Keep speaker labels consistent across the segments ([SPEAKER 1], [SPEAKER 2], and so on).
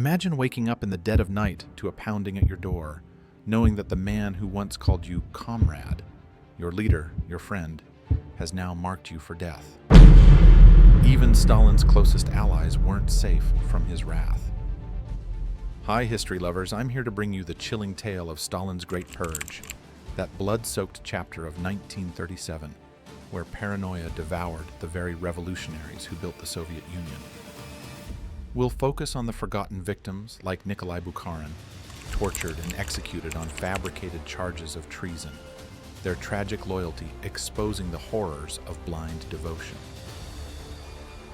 [SPEAKER 1] Imagine waking up in the dead of night to a pounding at your door, knowing that the man who once called you comrade, your leader, your friend, has now marked you for death. Even Stalin's closest allies weren't safe from his wrath. Hi, history lovers. I'm here to bring you the chilling tale of Stalin's Great Purge, that blood-soaked chapter of 1937, where paranoia devoured the very revolutionaries who built the Soviet Union. We'll focus on the forgotten victims like Nikolai Bukharin, tortured and executed on fabricated charges of treason, their tragic loyalty exposing the horrors of blind devotion.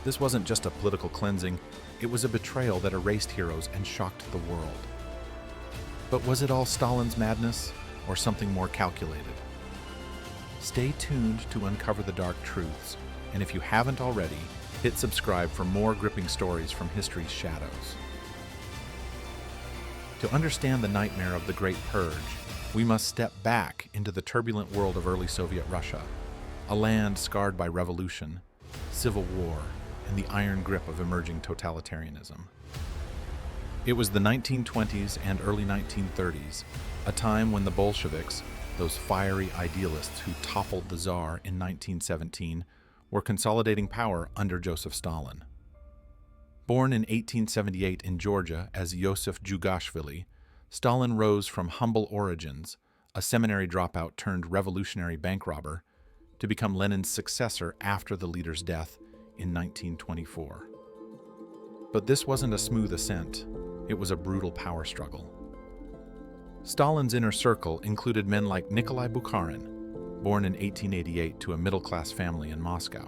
[SPEAKER 1] This wasn't just a political cleansing, it was a betrayal that erased heroes and shocked the world. But was it all Stalin's madness, or something more calculated? Stay tuned to uncover the dark truths, and if you haven't already, hit subscribe for more gripping stories from history's shadows. To understand the nightmare of the Great Purge, we must step back into the turbulent world of early Soviet Russia, a land scarred by revolution, civil war, and the iron grip of emerging totalitarianism. It was the 1920s and early 1930s, a time when the Bolsheviks, those fiery idealists who toppled the Tsar in 1917, were consolidating power under Joseph Stalin. Born in 1878 in Georgia as Yosef Jugashvili, Stalin rose from humble origins, a seminary dropout turned revolutionary bank robber, to become Lenin's successor after the leader's death in 1924. But this wasn't a smooth ascent, it was a brutal power struggle. Stalin's inner circle included men like Nikolai Bukharin, born in 1888 to a middle-class family in Moscow.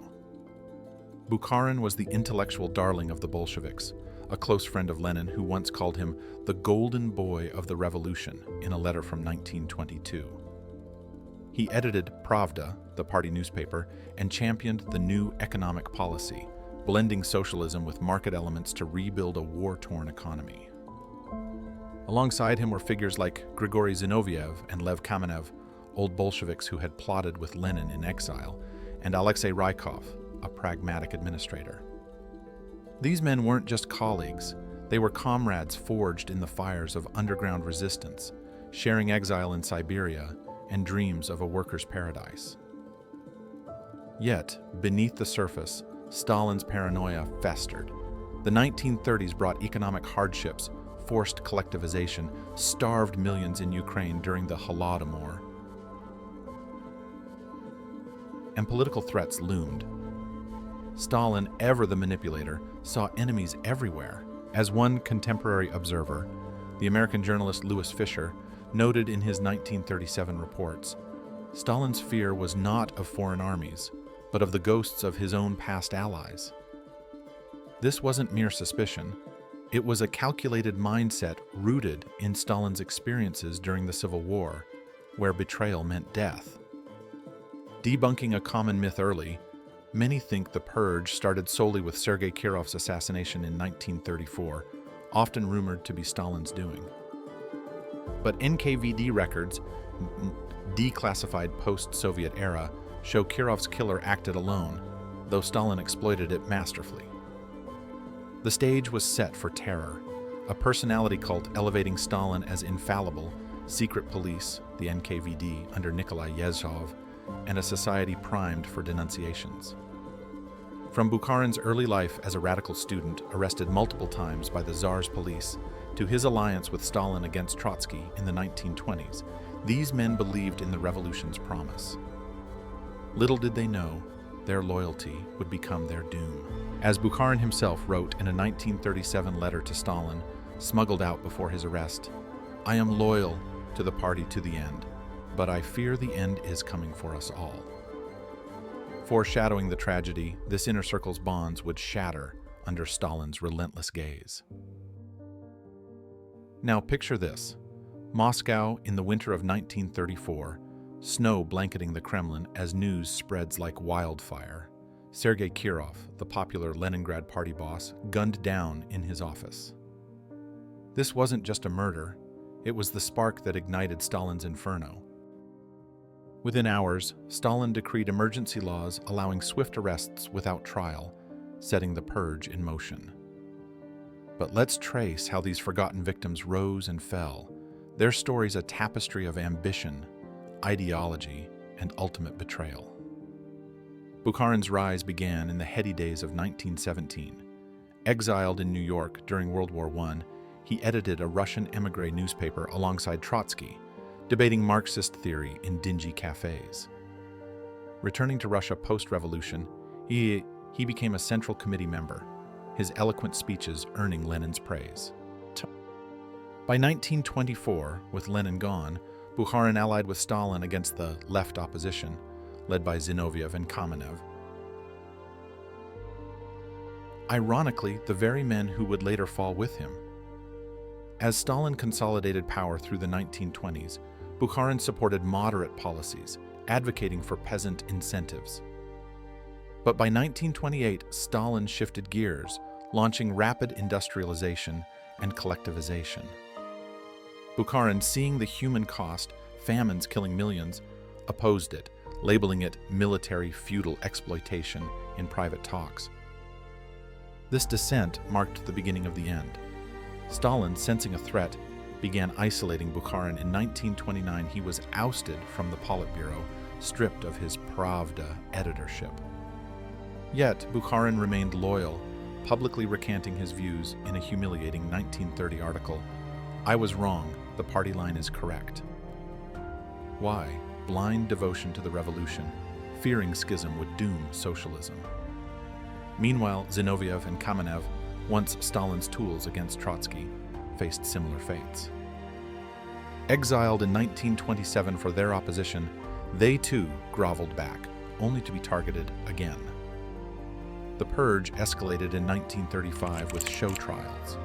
[SPEAKER 1] Bukharin was the intellectual darling of the Bolsheviks, a close friend of Lenin who once called him the golden boy of the revolution in a letter from 1922. He edited Pravda, the party newspaper, and championed the new economic policy, blending socialism with market elements to rebuild a war-torn economy. Alongside him were figures like Grigory Zinoviev and Lev Kamenev, old Bolsheviks who had plotted with Lenin in exile, and Alexei Rykov, a pragmatic administrator. These men weren't just colleagues, they were comrades forged in the fires of underground resistance, sharing exile in Siberia and dreams of a worker's paradise. Yet, beneath the surface, Stalin's paranoia festered. The 1930s brought economic hardships, forced collectivization, starved millions in Ukraine during the Holodomor, and political threats loomed. Stalin, ever the manipulator, saw enemies everywhere. As one contemporary observer, the American journalist Louis Fisher, noted in his 1937 reports, Stalin's fear was not of foreign armies, but of the ghosts of his own past allies. This wasn't mere suspicion. It was a calculated mindset rooted in Stalin's experiences during the Civil War, where betrayal meant death. Debunking a common myth early, many think the Purge started solely with Sergei Kirov's assassination in 1934, often rumored to be Stalin's doing. But NKVD records, declassified post-Soviet era, show Kirov's killer acted alone, though Stalin exploited it masterfully. The stage was set for terror, a personality cult elevating Stalin as infallible, secret police, the NKVD under Nikolai Yezhov, and a society primed for denunciations. From Bukharin's early life as a radical student arrested multiple times by the Tsar's police, to his alliance with Stalin against Trotsky in the 1920s, these men believed in the revolution's promise. Little did they know, their loyalty would become their doom. As Bukharin himself wrote in a 1937 letter to Stalin, smuggled out before his arrest, "I am loyal to the party to the end, but I fear the end is coming for us all." Foreshadowing the tragedy, this inner circle's bonds would shatter under Stalin's relentless gaze. Now picture this: Moscow in the winter of 1934, snow blanketing the Kremlin as news spreads like wildfire. Sergei Kirov, the popular Leningrad party boss, gunned down in his office. This wasn't just a murder, it was the spark that ignited Stalin's inferno. Within hours, Stalin decreed emergency laws allowing swift arrests without trial, setting the Purge in motion. But let's trace how these forgotten victims rose and fell, their stories a tapestry of ambition, ideology, and ultimate betrayal. Bukharin's rise began in the heady days of 1917. Exiled in New York during World War I, he edited a Russian émigré newspaper alongside Trotsky, debating Marxist theory in dingy cafes. Returning to Russia post-revolution, he became a Central Committee member, his eloquent speeches earning Lenin's praise. By 1924, with Lenin gone, Bukharin allied with Stalin against the left opposition, led by Zinoviev and Kamenev. Ironically, the very men who would later fall with him. As Stalin consolidated power through the 1920s, Bukharin supported moderate policies, advocating for peasant incentives. But by 1928, Stalin shifted gears, launching rapid industrialization and collectivization. Bukharin, seeing the human cost, famines killing millions, opposed it, labeling it military feudal exploitation in private talks. This dissent marked the beginning of the end. Stalin, sensing a threat, began isolating Bukharin. In 1929, he was ousted from the Politburo, stripped of his Pravda editorship. Yet, Bukharin remained loyal, publicly recanting his views in a humiliating 1930 article, "I was wrong, the party line is correct." Why? Blind devotion to the revolution, fearing schism would doom socialism. Meanwhile, Zinoviev and Kamenev, once Stalin's tools against Trotsky, faced similar fates. Exiled in 1927 for their opposition, they too groveled back, only to be targeted again. The Purge escalated in 1935 with show trials.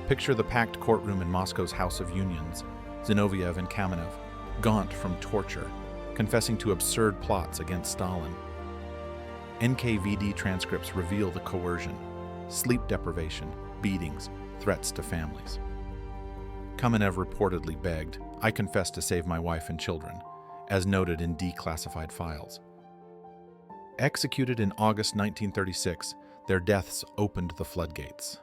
[SPEAKER 1] Picture the packed courtroom in Moscow's House of Unions, Zinoviev and Kamenev, gaunt from torture, confessing to absurd plots against Stalin. NKVD transcripts reveal the coercion, sleep deprivation, beatings, threats to families. Kamenev reportedly begged, "I confess to save my wife and children," as noted in declassified files. Executed in August 1936, their deaths opened the floodgates.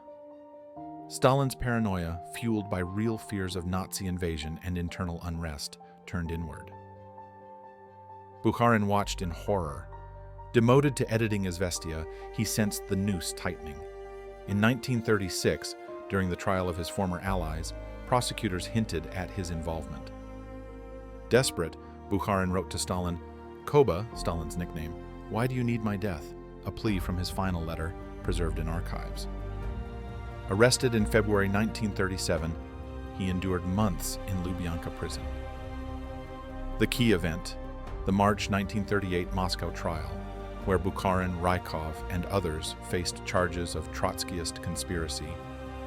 [SPEAKER 1] Stalin's paranoia, fueled by real fears of Nazi invasion and internal unrest, turned inward. Bukharin watched in horror. Demoted to editing Izvestia, he sensed the noose tightening. In 1936, during the trial of his former allies, prosecutors hinted at his involvement. Desperate, Bukharin wrote to Stalin, "Koba," Stalin's nickname, "why do you need my death?" a plea from his final letter, preserved in archives. Arrested in February 1937, he endured months in Lubyanka prison. The key event, the March 1938 Moscow trial, where Bukharin, Rykov, and others faced charges of Trotskyist conspiracy,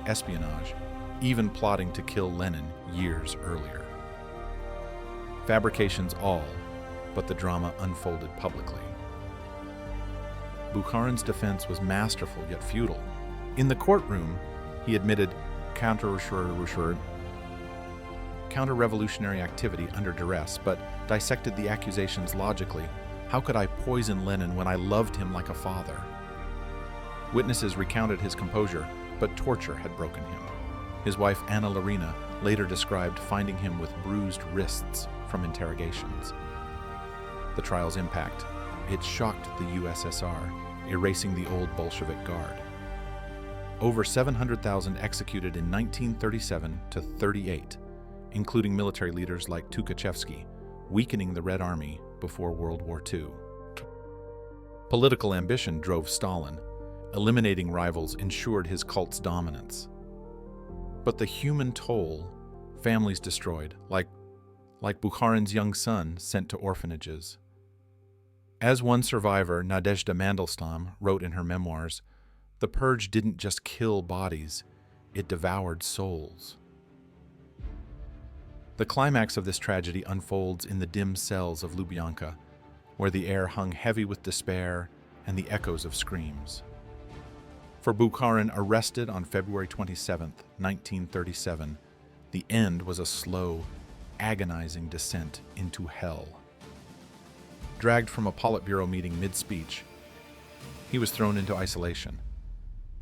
[SPEAKER 1] espionage, even plotting to kill Lenin years earlier. Fabrications all, but the drama unfolded publicly. Bukharin's defense was masterful yet futile. In the courtroom, he admitted counter-revolutionary activity under duress, but dissected the accusations logically. "How could I poison Lenin when I loved him like a father?" Witnesses recounted his composure, but torture had broken him. His wife Anna Larina later described finding him with bruised wrists from interrogations. The trial's impact, it shocked the USSR, erasing the old Bolshevik Guard. Over 700,000 executed in 1937 to 38, including military leaders like Tukhachevsky, weakening the Red Army before World War II. Political ambition drove Stalin. Eliminating rivals ensured his cult's dominance. But the human toll, families destroyed, like Bukharin's young son sent to orphanages. As one survivor, Nadezhda Mandelstam, wrote in her memoirs, "The Purge didn't just kill bodies, it devoured souls." The climax of this tragedy unfolds in the dim cells of Lubyanka, where the air hung heavy with despair and the echoes of screams. For Bukharin, arrested on February 27, 1937, the end was a slow, agonizing descent into hell. Dragged from a Politburo meeting mid-speech, he was thrown into isolation.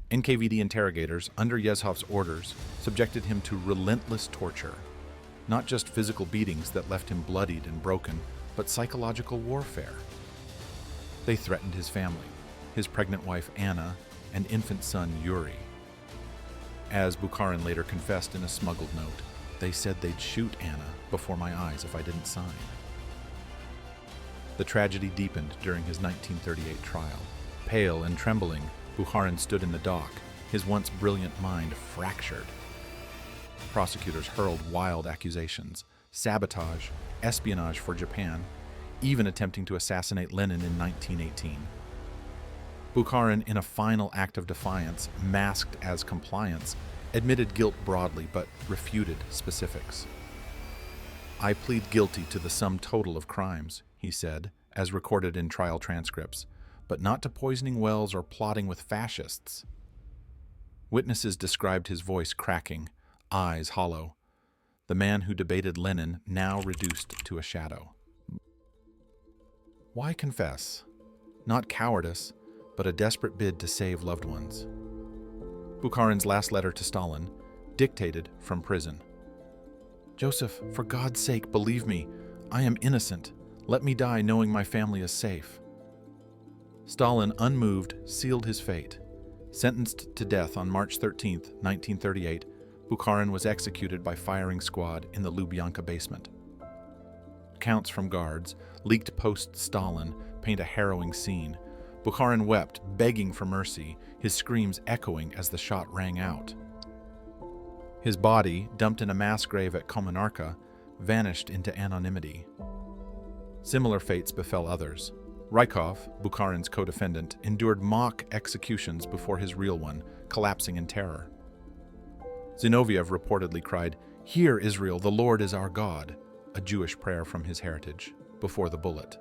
[SPEAKER 1] NKVD interrogators, under Yezhov's orders, subjected him to relentless torture. Not just physical beatings that left him bloodied and broken, but psychological warfare. They threatened his family, his pregnant wife Anna, and infant son Yuri. As Bukharin later confessed in a smuggled note, they said they'd shoot Anna before my eyes if I didn't sign. The tragedy deepened during his 1938 trial. Pale and trembling, Bukharin stood in the dock, his once brilliant mind fractured. Prosecutors hurled wild accusations, sabotage, espionage for Japan, even attempting to assassinate Lenin in 1918. Bukharin, in a final act of defiance, masked as compliance, admitted guilt broadly but refuted specifics. "I plead guilty to the sum total of crimes," he said, as recorded in trial transcripts, "but not to poisoning wells or plotting with fascists." Witnesses described his voice cracking, eyes hollow. The man who debated Lenin now reduced to a shadow. Why confess? Not cowardice, but a desperate bid to save loved ones. Bukharin's last letter to Stalin, dictated from prison. "Joseph, for God's sake, believe me. I am innocent. Let me die knowing my family is safe." Stalin, unmoved, sealed his fate. Sentenced to death on March 13, 1938, Bukharin was executed by firing squad in the Lubyanka basement. Accounts from guards, leaked post-Stalin, paint a harrowing scene. Bukharin wept, begging for mercy, his screams echoing as the shot rang out. His body, dumped in a mass grave at Komunarka, vanished into anonymity. Similar fates befell others. Rykov, Bukharin's co-defendant, endured mock executions before his real one, collapsing in terror. Zinoviev reportedly cried, "Hear, Israel, the Lord is our God," a Jewish prayer from his heritage, before the bullet.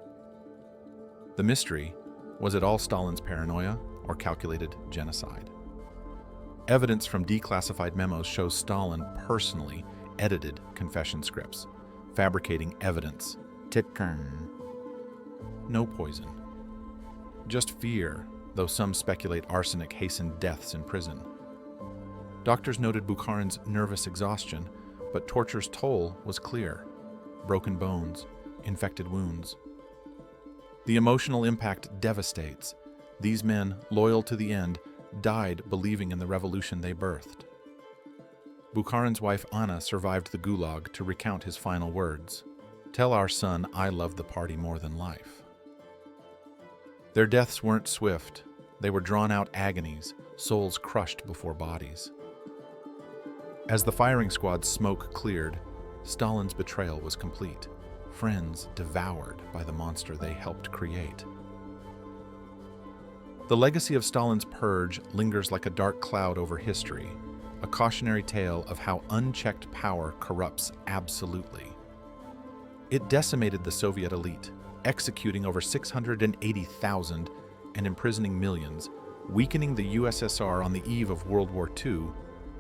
[SPEAKER 1] The mystery, was it all Stalin's paranoia or calculated genocide? Evidence from declassified memos shows Stalin personally edited confession scripts, fabricating evidence. No poison. Just fear, though some speculate arsenic hastened deaths in prison. Doctors noted Bukharin's nervous exhaustion, but torture's toll was clear. Broken bones, infected wounds. The emotional impact devastates. These men, loyal to the end, died believing in the revolution they birthed. Bukharin's wife Anna survived the gulag to recount his final words. "Tell our son I love the party more than life." Their deaths weren't swift. They were drawn-out agonies, souls crushed before bodies. As the firing squad's smoke cleared, Stalin's betrayal was complete. Friends devoured by the monster they helped create. The legacy of Stalin's purge lingers like a dark cloud over history, a cautionary tale of how unchecked power corrupts absolutely. It decimated the Soviet elite, executing over 680,000 and imprisoning millions, weakening the USSR on the eve of World War II.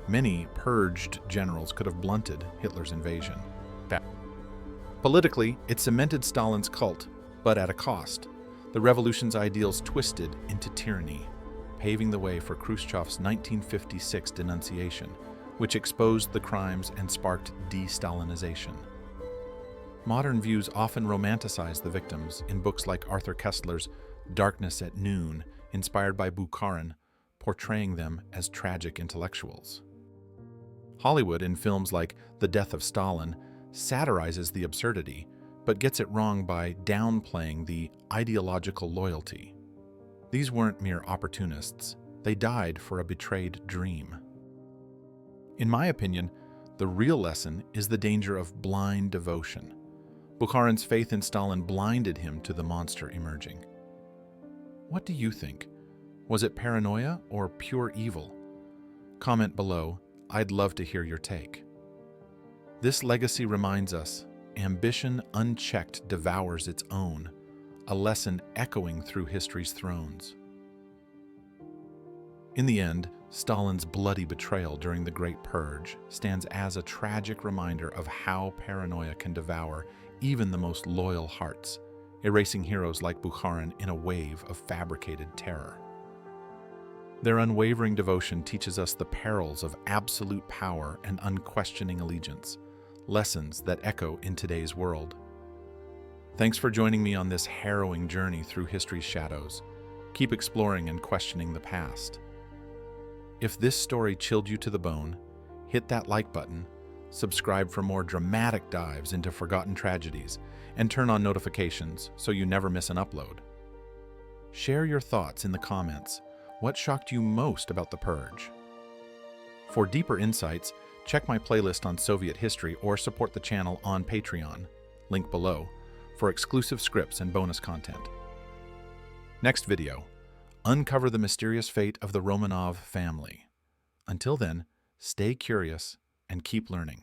[SPEAKER 1] Many purged generals could have blunted Hitler's invasion. Politically, it cemented Stalin's cult, but at a cost. The revolution's ideals twisted into tyranny, paving the way for Khrushchev's 1956 denunciation, which exposed the crimes and sparked de-Stalinization. Modern views often romanticize the victims in books like Arthur Koestler's Darkness at Noon, inspired by Bukharin, portraying them as tragic intellectuals. Hollywood, in films like The Death of Stalin, satirizes the absurdity, but gets it wrong by downplaying the ideological loyalty. These weren't mere opportunists. They died for a betrayed dream. In my opinion, the real lesson is the danger of blind devotion. Bukharin's faith in Stalin blinded him to the monster emerging. What do you think? Was it paranoia or pure evil? Comment below. I'd love to hear your take. This legacy reminds us, ambition unchecked devours its own, a lesson echoing through history's thrones. In the end, Stalin's bloody betrayal during the Great Purge stands as a tragic reminder of how paranoia can devour even the most loyal hearts, erasing heroes like Bukharin in a wave of fabricated terror. Their unwavering devotion teaches us the perils of absolute power and unquestioning allegiance, lessons that echo in today's world. Thanks for joining me on this harrowing journey through history's shadows. Keep exploring and questioning the past. If this story chilled you to the bone, hit that like button, subscribe for more dramatic dives into forgotten tragedies, and turn on notifications so you never miss an upload. Share your thoughts in the comments. What shocked you most about the Purge? For deeper insights, check my playlist on Soviet history or support the channel on Patreon, link below, for exclusive scripts and bonus content. Next video, uncover the mysterious fate of the Romanov family. Until then, stay curious and keep learning.